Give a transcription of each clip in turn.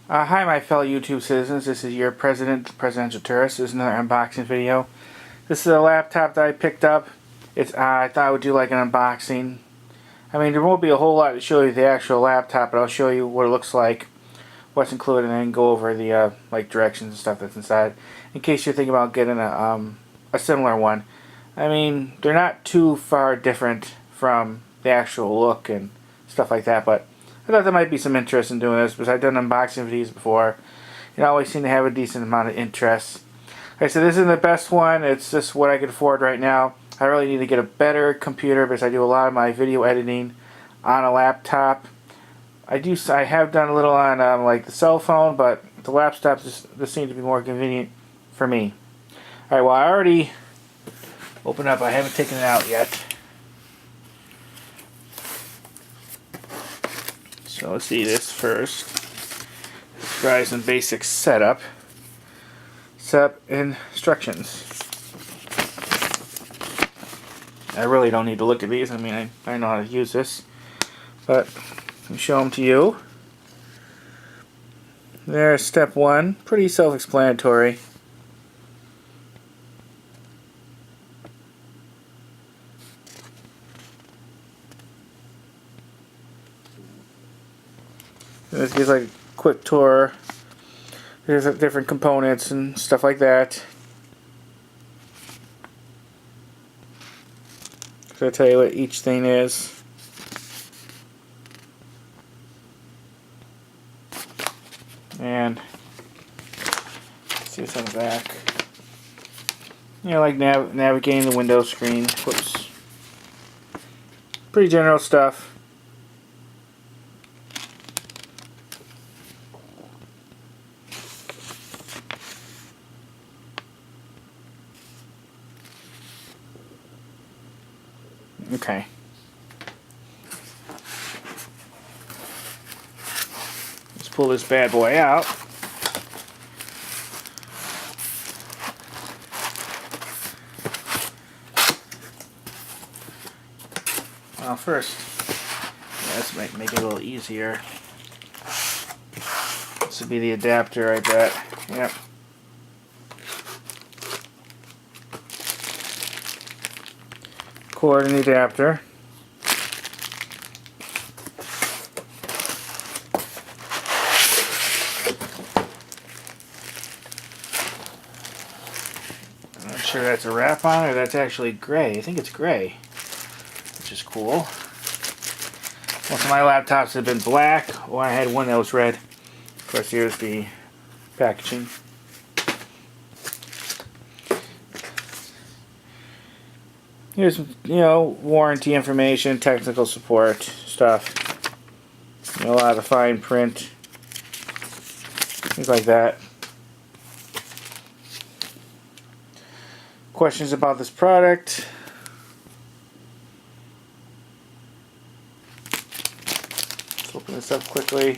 Hi my fellow YouTube citizens, this is your presidential tourist. This is another unboxing video. This is a laptop that I picked up. I thought I would do like an unboxing. I mean, there won't be a whole lot to show you the actual laptop, but I'll show you what it looks like, what's included, and then go over the like directions and stuff that's inside, in case you're thinking about getting a similar one. I mean, they're not too far different from the actual look and stuff like that, but I thought there might be some interest in doing this because I've done unboxing videos before. It always seem to have a decent amount of interest. Like I said, this isn't the best one. It's just what I can afford right now. I really need to get a better computer because I do a lot of my video editing on a laptop. I have done a little on like the cell phone, but the laptop just seems to be more convenient for me. Alright, well I already opened up. I haven't taken it out yet. So let's see this first. Let's try some basic setup. Setup instructions. I really don't need to look at these. I mean, I know how to use this. But I'll show them to you. There's step one. Pretty self-explanatory. This gives like a quick tour. There's different components and stuff like that. So I'll tell you what each thing is. And let's see what's on the back. You know, like navigating the window screen. Whoops. Pretty general stuff. Okay. Let's pull this bad boy out. Well, first, let's make it a little easier. This would be the adapter, I bet. Yep. Cord and the adapter. I'm not sure that's a wrap on it or that's actually gray. I think it's gray, which is cool. Most of my laptops have been black. Oh, I had one that was red. Of course, here's the packaging. Here's, warranty information, technical support stuff. A lot of fine print. Things like that. Questions about this product? Let's open this up quickly.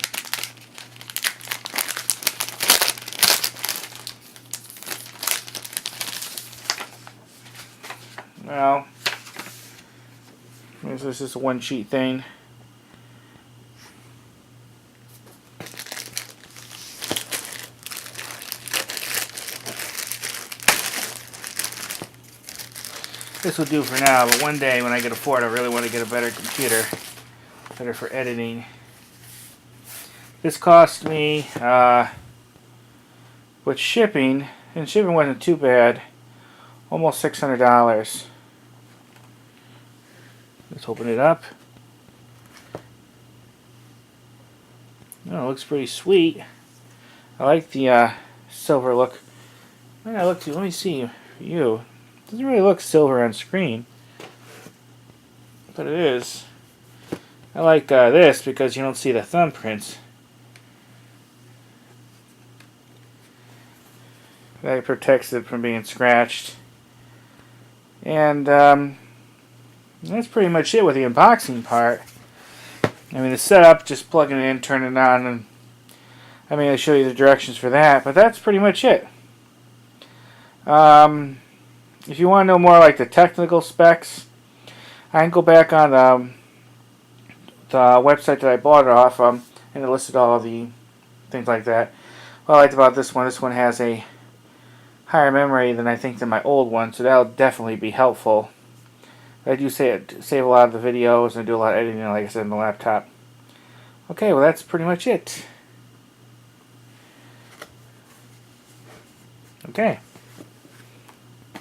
Well, this is just a one sheet thing. This will do for now, but one day when I get a Ford, I really want to get a better computer. Better for editing. This cost me, with shipping, and shipping wasn't too bad, almost $600. Let's open it up. Oh, it looks pretty sweet. I like the silver look. Let me see for you. It doesn't really look silver on screen, but it is. I like this because you don't see the thumbprints. That protects it from being scratched. And that's pretty much it with the unboxing part. I mean, the setup, just plugging it in, turning it on, and I'll show you the directions for that, but that's pretty much it. If you want to know more like the technical specs, I can go back on the website that I bought it off, and it listed all the things like that. What I liked about this one has a higher memory than I think than my old one, so that'll definitely be helpful. I do save a lot of the videos and do a lot of editing, like I said, on the laptop. Okay, well that's pretty much it. Okay.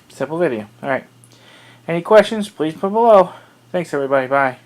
Simple video. Alright. Any questions, please put below. Thanks everybody. Bye.